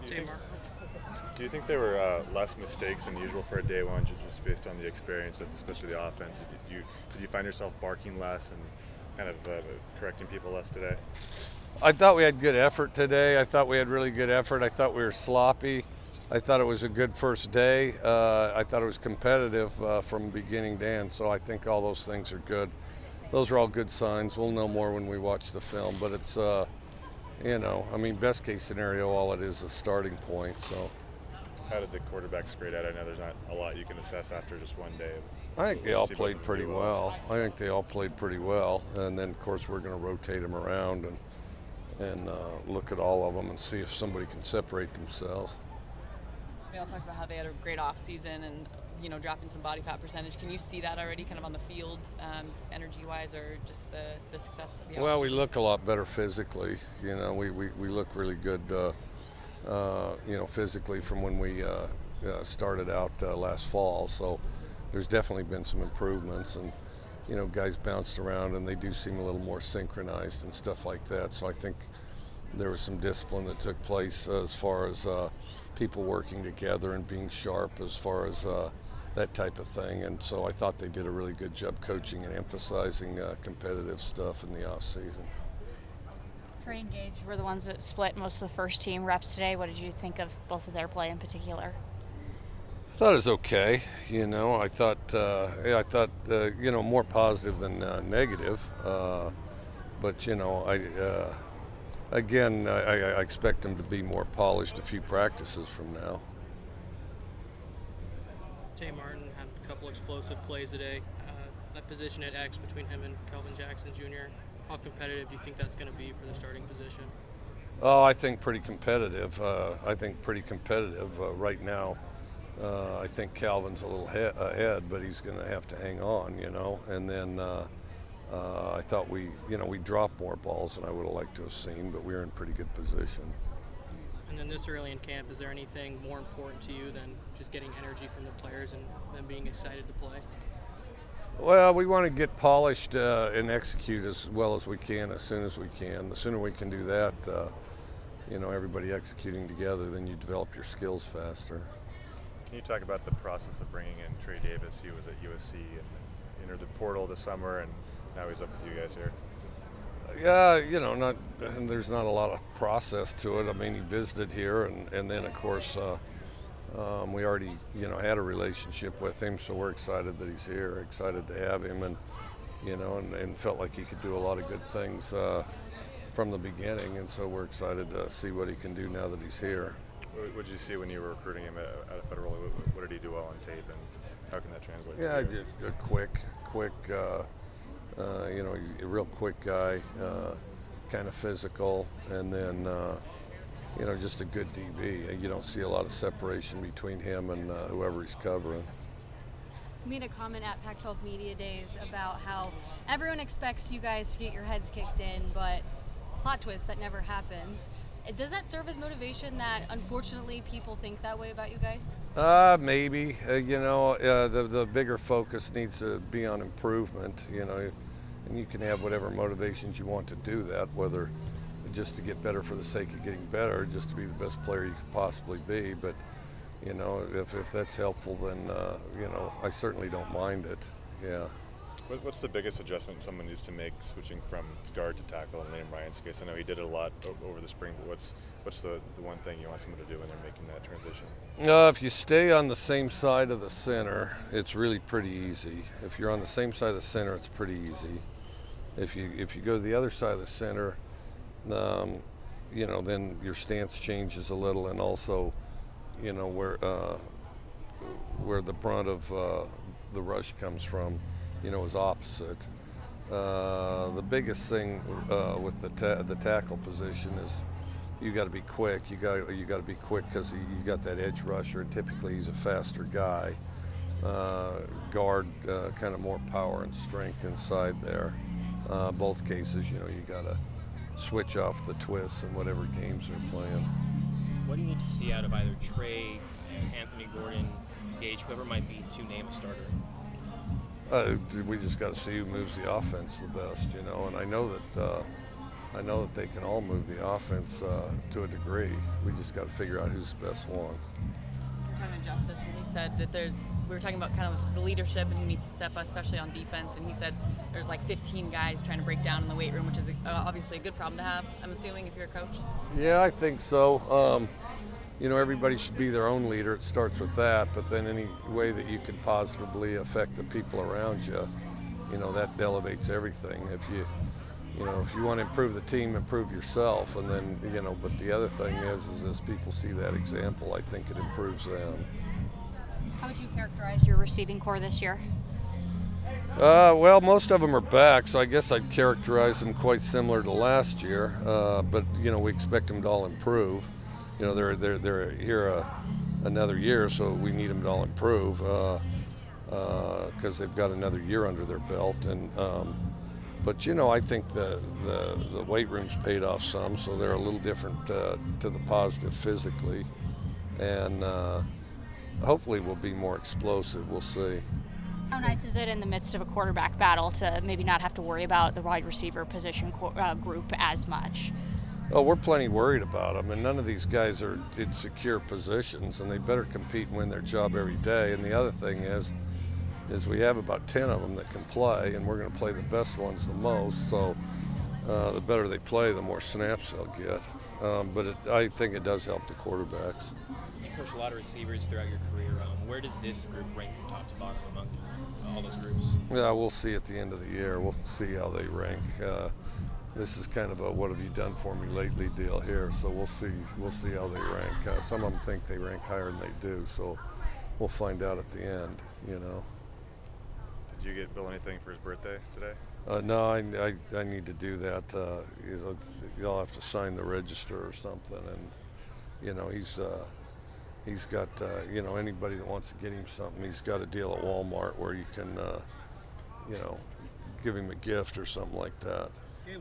Do you think there were less mistakes than usual for a day one, just based on the experience, of especially the offense? Did you find yourself barking less and kind of correcting people less today? I thought we had good effort today. I thought we had really good effort. I thought we were sloppy. I thought it was a good first day. I thought it was competitive from beginning to end. So I think all those things are good. Those are all good signs. We'll know more when we watch the film. But it's, best case scenario, all it is a starting point. So How did the quarterbacks grade out? I know there's not a lot you can assess after just one day. I think they all See both played of them pretty do well. I think they all played pretty well. And then, of course, we're going to rotate them around and look at all of them and see if somebody can separate themselves. We all talked about how they had a great off season and dropping some body fat percentage. Can you see that already, kind of on the field, energy-wise, or just the success of the Well, we off-season? look a lot better physically. We look really good, physically from when we started out last fall. So there's definitely been some improvements, and guys bounced around and they do seem a little more synchronized and stuff like that. So I think there was some discipline that took place as far as people working together and being sharp as far as that type of thing. And so I thought they did a really good job coaching and emphasizing competitive stuff in the off season. Trey and Gage were the ones that split most of the first team reps today. What did you think of both of their play in particular? I thought it was okay. I thought more positive than negative. But I expect them to be more polished a few practices from now. Tay Martin had a couple explosive plays today. That position at X between him and Kelvin Jackson Jr., how competitive do you think that's going to be for the starting position? Oh, I think pretty competitive. Right now. I think Calvin's a little ahead, but he's going to have to hang on, And then I thought we dropped more balls than I would have liked to have seen, but we were in pretty good position. And then this early in camp, is there anything more important to you than just getting energy from the players and them being excited to play? Well, we want to get polished and execute as well as we can as soon as we can. The sooner we can do that, everybody executing together, then you develop your skills faster. Can you talk about the process of bringing in Trey Davis? He was at USC and entered the portal this summer, and now he's up with you guys here. Yeah, there's not a lot of process to it. I mean, he visited here, and then, of course, we already, had a relationship with him, so we're excited that he's here, excited to have him, and felt like he could do a lot of good things from the beginning, and so we're excited to see what he can do now that he's here. What did you see when you were recruiting him at a federal? What did he do well on tape, and how can that translate? Yeah, to you? a quick, a real quick guy, kind of physical, and then, just a good DB. You don't see a lot of separation between him and whoever he's covering. You made a comment at Pac-12 Media Days about how everyone expects you guys to get your heads kicked in, but plot twist, that never happens. Does that serve as motivation that unfortunately people think that way about you guys? Maybe. The bigger focus needs to be on improvement, and you can have whatever motivations you want to do that, whether just to get better for the sake of getting better, just to be the best player you could possibly be. But, if that's helpful, then, I certainly don't mind it. Yeah. What's the biggest adjustment someone needs to make switching from guard to tackle in Liam Bryant's case? I know he did it a lot over the spring, but what's the one thing you want someone to do when they're making that transition? If you stay on the same side of the center, it's really pretty easy. If you're on the same side of the center, it's pretty easy. If you go to the other side of the center, then your stance changes a little, and also, where the brunt of the rush comes from, is opposite. The biggest thing with the tackle position is you got to be quick. You got to be quick because you got that edge rusher, and typically he's a faster guy. Guard kind of more power and strength inside there. Both cases, you got to switch off the twists in whatever games they're playing. What do you need to see out of either Trey, Anthony Gordon, Gage, whoever it might be, to name a starter? We just got to see who moves the offense the best, and I know that I know that they can all move the offense to a degree. We just got to figure out who's the best one. We're talking to Justice, and he said that we were talking about kind of the leadership and who needs to step up, especially on defense. And he said there's like 15 guys trying to break down in the weight room, which is obviously a good problem to have, I'm assuming, if you're a coach. Yeah, I think so. Everybody should be their own leader. It starts with that, but then any way that you can positively affect the people around you, that elevates everything. If you want to improve the team, improve yourself, and then, but the other thing is as people see that example, I think it improves them. How would you characterize your receiving core this year? Well, most of them are back, so I guess I'd characterize them quite similar to last year, but, we expect them to all improve. They're here another year, so we need them to all improve because they've got another year under their belt. But I think the weight room's paid off some, so they're a little different to the positive physically, and hopefully we'll be more explosive. We'll see. How nice is it in the midst of a quarterback battle to maybe not have to worry about the wide receiver position group as much? Oh, we're plenty worried about them, and none of these guys are in secure positions, and they better compete and win their job every day. And the other thing is we have about 10 of them that can play, and we're going to play the best ones the most. So the better they play, the more snaps they'll get. But I think it does help the quarterbacks. You coached a lot of receivers throughout your career. Where does this group rank from top to bottom among all those groups? Yeah, we'll see at the end of the year. We'll see how they rank. This is kind of a what have you done for me lately deal here, so we'll see how they rank. Some of them think they rank higher than they do, so we'll find out at the end. Did you get Bill anything for his birthday today? No, I need to do that. You'll have to sign the register or something, and he's got anybody that wants to get him something, he's got a deal at Walmart where you can give him a gift or something like that.